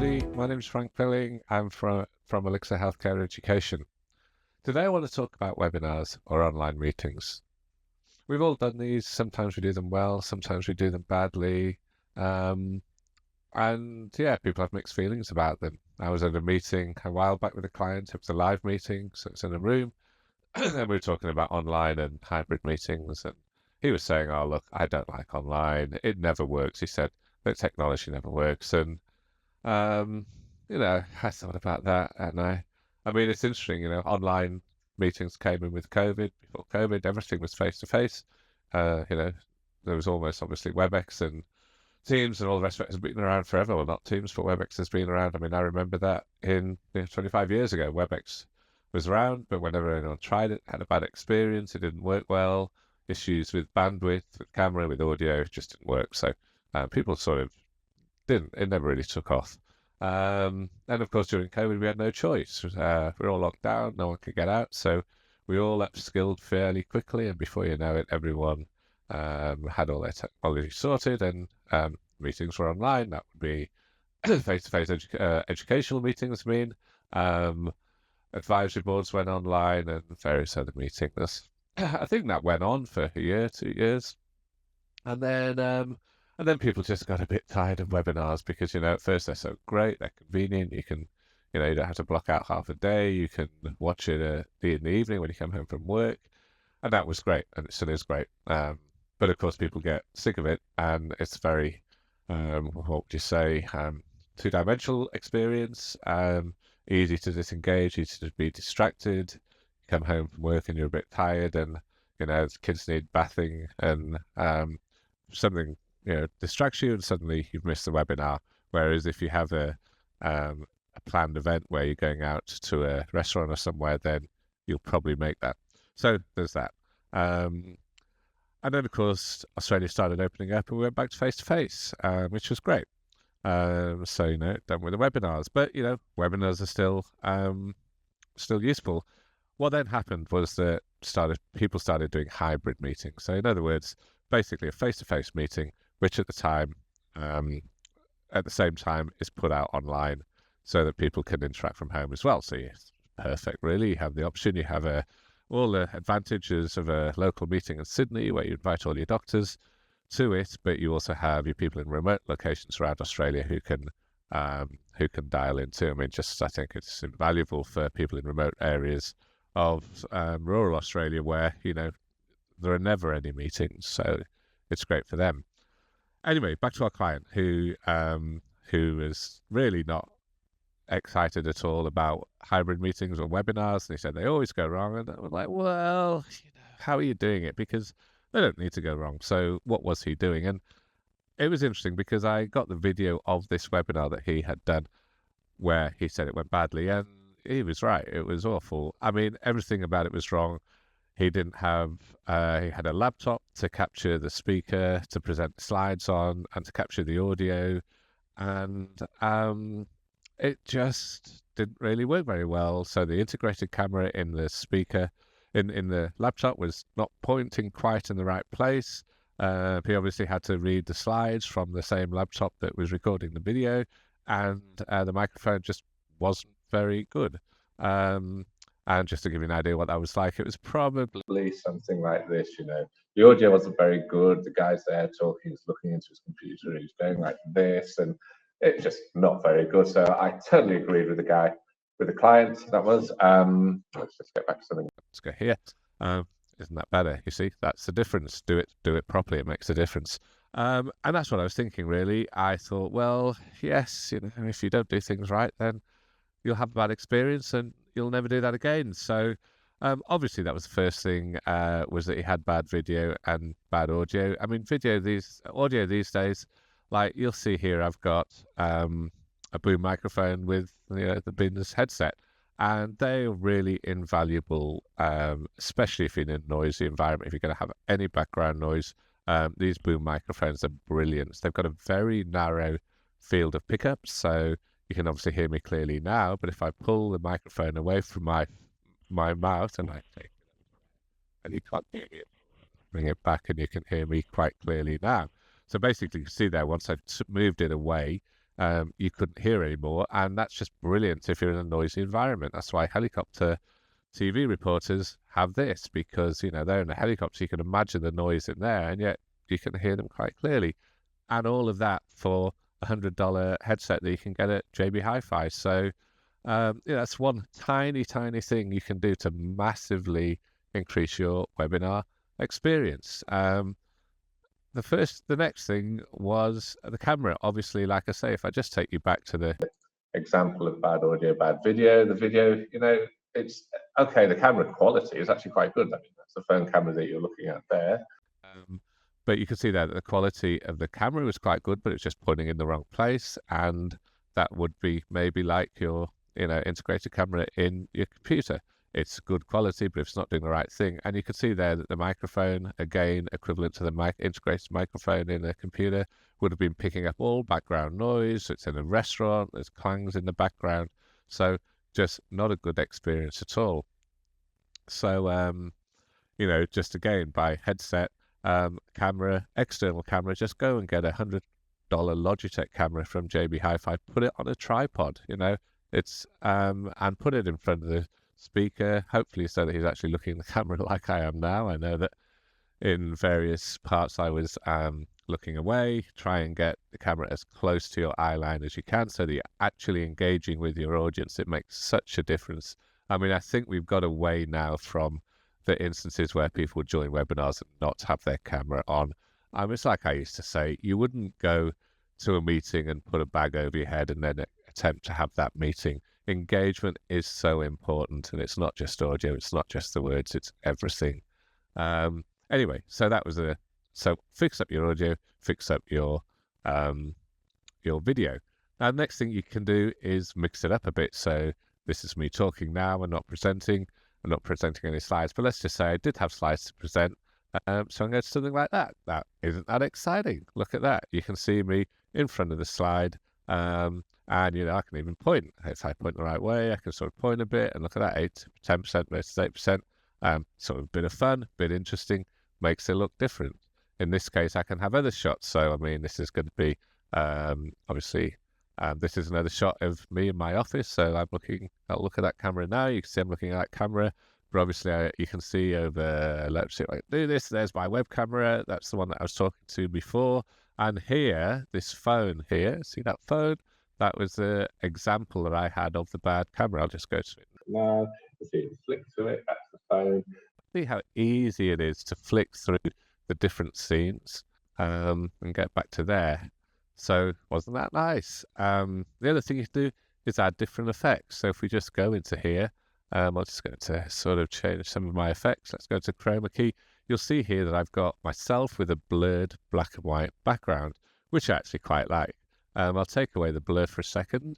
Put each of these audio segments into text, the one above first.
everybody. My name is Frank Pilling. I'm from Elixir Healthcare Education. Today I want to talk about webinars or online meetings. We've all done these. Sometimes we do them well, sometimes we do them badly. And yeah, people have mixed feelings about them. I was at a meeting a while back with a client. It was a live meeting, so it's in a room. And we were talking about online and hybrid meetings. And he was saying, oh, look, I don't like online. It never works. He said, the technology never works. And um, I thought about that, and I mean, it's interesting. Online meetings came in with COVID. Before COVID, everything was face to face. There was almost obviously WebEx and Teams and all the rest of it has been around forever. Well, not Teams, but WebEx has been around. I mean, I remember that 25 years ago, WebEx was around, but whenever anyone tried it, had a bad experience. It didn't work well. Issues with bandwidth, with camera, with audio, it just didn't work. So people sort of didn't. It never really took off. And of course, during COVID, we had no choice. We were all locked down. No one could get out. So we all upskilled fairly quickly. And before you know it, everyone had all their technology sorted, and meetings were online. That would be face-to-face educational meetings, advisory boards went online, and various other meetings. I think that went on for a year, 2 years. And then people just got a bit tired of webinars because, at first they're so great, they're convenient. You can, you don't have to block out half a day. You can watch it in the evening when you come home from work. And that was great, and it still is great. But of course, people get sick of it, and it's very, what would you say, two-dimensional experience, easy to disengage, easy to be distracted. You come home from work and you're a bit tired, and, the kids need bathing, and something distracts you, and suddenly you've missed the webinar. Whereas if you have a planned event where you're going out to a restaurant or somewhere, then you'll probably make that. So there's that. And then, of course, Australia started opening up, and we went back to face-to-face, which was great. Done with the webinars. But, webinars are still useful. What then happened was that people started doing hybrid meetings. So in other words, basically a face-to-face meeting, which at the same time is put out online so that people can interact from home as well. So it's perfect, really. You have the option, you have all the advantages of a local meeting in Sydney where you invite all your doctors to it, but you also have your people in remote locations around Australia who can dial in too. I mean, I think it's invaluable for people in remote areas of rural Australia where, there are never any meetings, so it's great for them. Anyway, back to our client who is really not excited at all about hybrid meetings or webinars, and he said they always go wrong. And I was like, well, how are you doing it? Because they don't need to go wrong. So what was he doing? And it was interesting because I got the video of this webinar that he had done where he said it went badly, and he was right. It was awful. I mean, everything about it was wrong. He didn't have, he had a laptop to capture the speaker, to present slides on, and to capture the audio. And it just didn't really work very well. So the integrated camera in the speaker, in the laptop, was not pointing quite in the right place. He obviously had to read the slides from the same laptop that was recording the video, and the microphone just wasn't very good. And just to give you an idea what that was like, it was probably something like this, The audio wasn't very good. The guy's there talking, he's looking into his computer, he's going like this, and it's just not very good. So I totally agreed with the client. That was, let's just get back to something. Let's go here. Isn't that better? You see, that's the difference. Do it properly. It makes a difference. And that's what I was thinking, really. I thought, well, yes, if you don't do things right, then you'll have a bad experience and you'll never do that again. So obviously that was the first thing, was that he had bad video and bad audio. I mean, audio these days, like you'll see here, I've got a boom microphone with the Bin's headset, and they're really invaluable, especially if you're in a noisy environment. If you're going to have any background noise, these boom microphones are brilliant. They've got a very narrow field of pickups, so you can obviously hear me clearly now, but if I pull the microphone away from my mouth and I take it, and you can't hear me, bring it back and you can hear me quite clearly now. So basically, you see there, once I've moved it away, you couldn't hear anymore. And that's just brilliant if you're in a noisy environment. That's why helicopter TV reporters have this, because, they're in a helicopter, you can imagine the noise in there, and yet you can hear them quite clearly. And all of that for $100 headset that you can get at JB Hi-Fi. So, that's one tiny, tiny thing you can do to massively increase your webinar experience. The next thing was the camera. Obviously, like I say, if I just take you back to the example of bad audio, bad video, the video, it's okay. The camera quality is actually quite good. I mean, that's the phone camera that you're looking at there. But you can see there that the quality of the camera was quite good, but it's just pointing in the wrong place. And that would be maybe like your, integrated camera in your computer. It's good quality, but if it's not doing the right thing. And you can see there that the microphone, again, equivalent to the integrated microphone in a computer, would have been picking up all background noise. It's in a restaurant, there's clangs in the background. So just not a good experience at all. So, just again, by headset, camera, external camera, just go and get $100 Logitech camera from JB Hi-Fi, put it on a tripod, it's and put it in front of the speaker, hopefully so that he's actually looking at the camera like I am now. I know that in various parts I was looking away. Try and get the camera as close to your eye line as you can so that you're actually engaging with your audience. It makes such a difference. I mean, I think we've got away now from the instances where people would join webinars and not have their camera on. It's like I used to say, you wouldn't go to a meeting and put a bag over your head and then attempt to have that meeting. Engagement is so important, and it's not just audio, it's not just the words, it's everything. Anyway, so that was so fix up your audio, fix up your video. Now, the next thing you can do is mix it up a bit. So this is me talking now and not presenting. I'm not presenting any slides, but let's just say I did have slides to present. So I'm going to something like that. That isn't that exciting. Look at that. You can see me in front of the slide. And, I can even point. If I point the right way, I can sort of point a bit, and look at that, 10% versus 8%. Sort of a bit of fun, a bit interesting, makes it look different. In this case, I can have other shots. So, this is going to be, obviously, this is another shot of me in my office. So I'll look at that camera now. You can see I'm looking at that camera, but obviously you can see over, let's see if I can do this. There's my web camera. That's the one that I was talking to before. And here, this phone here, see that phone? That was the example that I had of the bad camera. I'll just go to it now. You see it flick through it. That's the phone. See how easy it is to flick through the different scenes and get back to there. So wasn't that nice? The other thing you can do is add different effects. So if we just go into here, I'm just going to sort of change some of my effects. Let's go to chroma key. You'll see here that I've got myself with a blurred black and white background, which I actually quite like. I'll take away the blur for a second.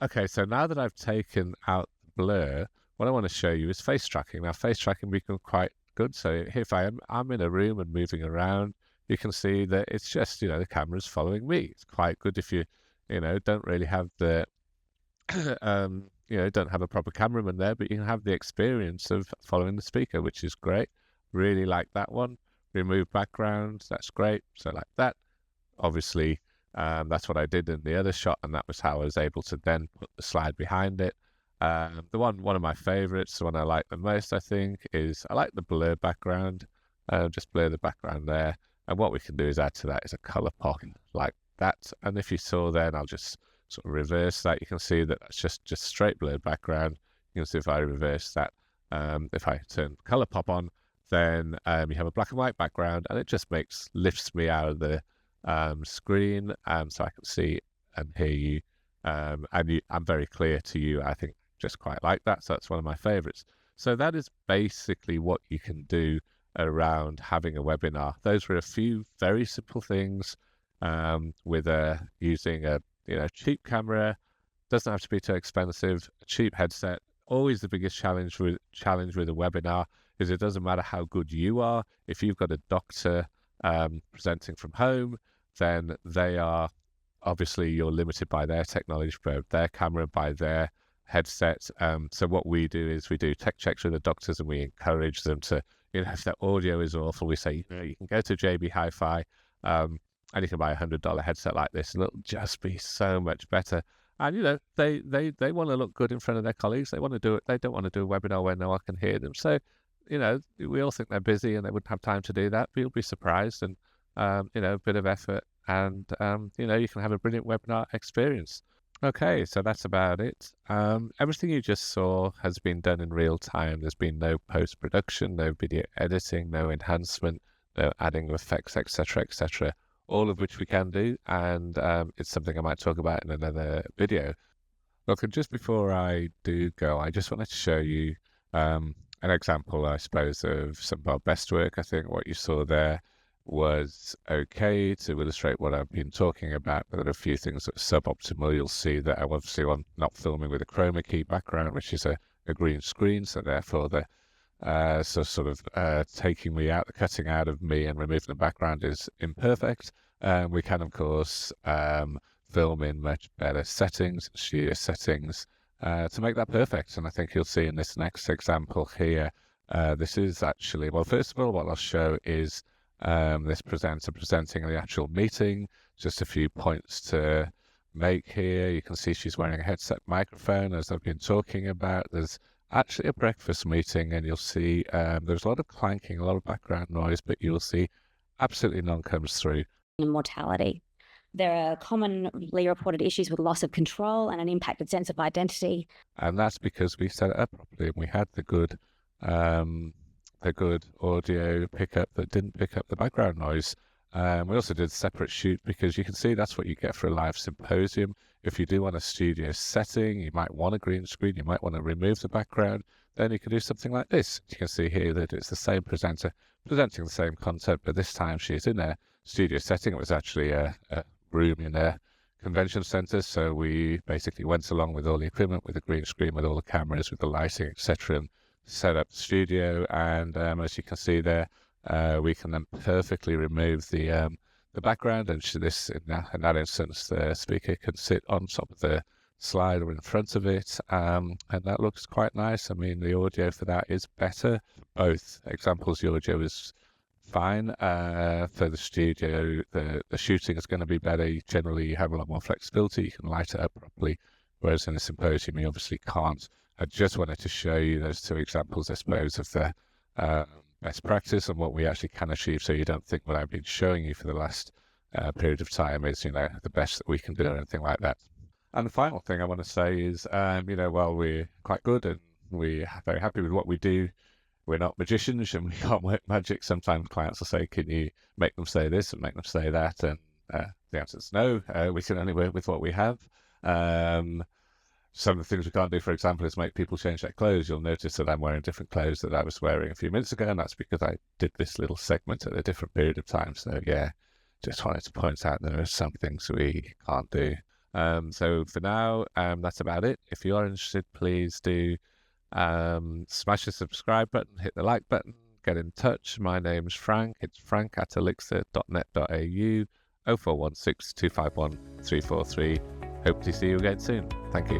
Okay, so now that I've taken out the blur, what I want to show you is face tracking. Now, face tracking become quite good. So if I'm in a room and moving around, you can see that it's just, the camera's following me. It's quite good if you, don't really have the, don't have a proper cameraman there, but you can have the experience of following the speaker, which is great. Really like that one. Remove background, that's great. So like that, obviously, that's what I did in the other shot, and that was how I was able to then put the slide behind it. One of my favorites, the one I like the most, I think, is I like the blur background. Just blur the background there. And what we can do is add to that is a color pop like that. And if you saw then, I'll just sort of reverse that. You can see that that's just straight blurred background. You can see if I reverse that, if I turn color pop on, then you have a black and white background, and it just lifts me out of the screen, so I can see and hear you, and I'm very clear to you. I think just quite like that. So that's one of my favorites. So that is basically what you can do around having a webinar. Those were a few very simple things with using a cheap camera. Doesn't have to be too expensive. A cheap headset. Always the biggest challenge with a webinar is it doesn't matter how good you are. If you've got a doctor presenting from home, then they are obviously, you're limited by their technology, by their camera, by their headsets. So what we do is we do tech checks with the doctors, and we encourage them to, if their audio is awful, we say, you can go to JB Hi-Fi, And you can buy $100 headset like this, and it'll just be so much better. And they want to look good in front of their colleagues. They want to do it. They don't want to do a webinar where no one can hear them. So, we all think they're busy and they wouldn't have time to do that. But you'll be surprised, and a bit of effort, and you can have a brilliant webinar experience. Okay, so that's about it. Everything you just saw has been done in real time. There's been no post-production, no video editing, no enhancement, no adding of effects, etc., etc. All of which we can do, and it's something I might talk about in another video. Look, and just before I do go, I just wanted to show you an example, I suppose, of some of our best work. I think what you saw there was okay to illustrate what I've been talking about, but there are a few things that are suboptimal. You'll see that I'm not filming with a chroma key background, which is a green screen, so therefore the taking me out, the cutting out of me and removing the background is imperfect. We can, of course, film in much better settings, studio settings, to make that perfect. And I think you'll see in this next example here, this is actually, well, first of all, what I'll show is this presenter presenting the actual meeting. Just a few points to make here. You can see she's wearing a headset microphone, as I've been talking about. There's actually a breakfast meeting, and you'll see there's a lot of clanking, a lot of background noise, but you'll see absolutely none comes through. Mortality. There are commonly reported issues with loss of control and an impacted sense of identity. And that's because we set it up properly, and we had the good audio pickup that didn't pick up the background noise. We also did a separate shoot because you can see that's what you get for a live symposium. If you do want a studio setting, you might want a green screen, you might want to remove the background, then you can do something like this. You can see here that it's the same presenter presenting the same content, but this time she's in a studio setting. It was actually a room in a convention center, so we basically went along with all the equipment, with the green screen, with all the cameras, with the lighting, etc., and set up the studio. And as you can see there, we can then perfectly remove the background, and in that instance, the speaker can sit on top of the slide or in front of it, and that looks quite nice. I mean, the audio for that is better. Both examples, the audio is fine. For the studio, the shooting is going to be better. Generally, you have a lot more flexibility. You can light it up properly, whereas in a symposium, you obviously can't. I just wanted to show you those two examples, I suppose, of the best practice and what we actually can achieve, so you don't think what I've been showing you for the last period of time is, the best that we can do or anything like that. And the final thing I want to say is, while we're quite good and we're very happy with what we do, we're not magicians and we can't work magic. Sometimes clients will say, can you make them say this and make them say that? And the answer is no. We can only work with what we have. Some of the things we can't do, for example, is make people change their clothes. You'll notice that I'm wearing different clothes that I was wearing a few minutes ago, and that's because I did this little segment at a different period of time. So yeah, just wanted to point out that there are some things we can't do. So for now, that's about it. If you are interested, please do smash the subscribe button, hit the like button, get in touch. My name's Frank. It's frank@elixir.net.au, 0416 251 343. Hope to see you again soon. Thank you.